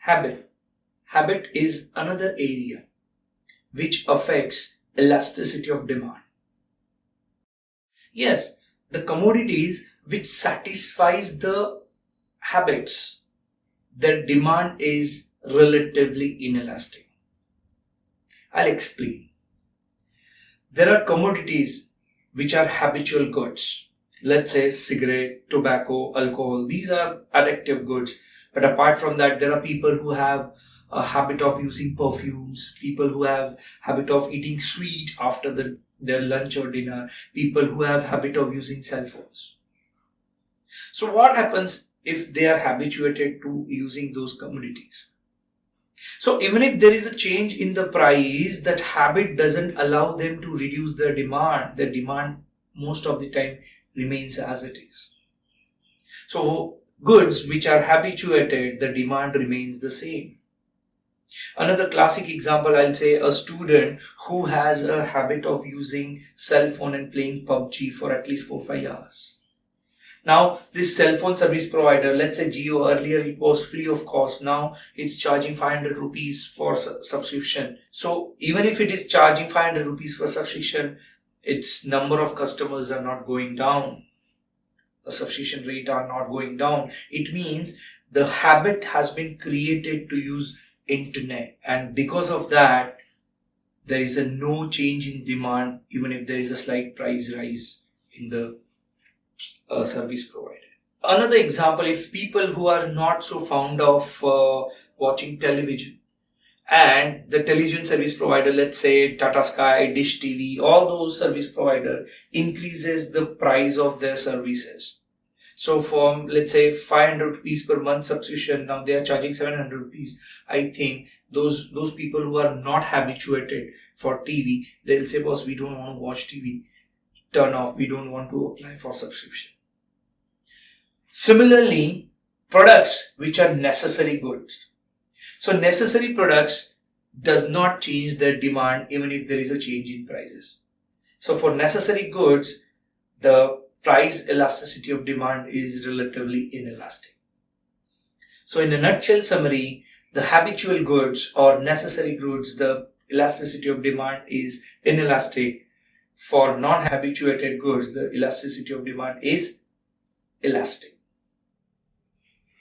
Habit. Habit is another area which affects elasticity of demand. Yes, the commodities which satisfies the habits, their demand is relatively inelastic. I'll explain. There are commodities which are habitual goods. Let's say cigarette, tobacco, alcohol. These are addictive goods. But apart from that, there are people who have a habit of using perfumes, people who have habit of eating sweet after their lunch or dinner, people who have habit of using cell phones. So what happens if they are habituated to using those commodities? So even if there is a change in the price, that habit doesn't allow them to reduce their demand. Their demand most of the time remains as it is. So goods which are habituated, the demand remains the same. Another classic example, I'll say a student who has a habit of using cell phone and playing PUBG for at least 4-5 hours. Now this cell phone service provider, let's say Jio, earlier it was free of cost, now it's charging 500 rupees for subscription. So even if it is charging 500 rupees for subscription, its number of customers are not going down. The subscription rate are not going down. It means the habit has been created to use internet, and because of that there is no change in demand even if there is a slight price rise in the service provider. Another example, if people who are not so fond of watching television and the television service provider, let's say Tata Sky, Dish TV, all those service provider increases the price of their services. So from, let's say, 500 rupees per month subscription, now they are charging 700 rupees. I think those people who are not habituated for TV, they'll say, boss, we don't want to watch TV. Turn off. We don't want to apply for subscription. Similarly, products which are necessary goods. So necessary products does not change their demand even if there is a change in prices. So for necessary goods, the price elasticity of demand is relatively inelastic. So in a nutshell summary, the habitual goods or necessary goods, the elasticity of demand is inelastic. For non-habituated goods, the elasticity of demand is elastic.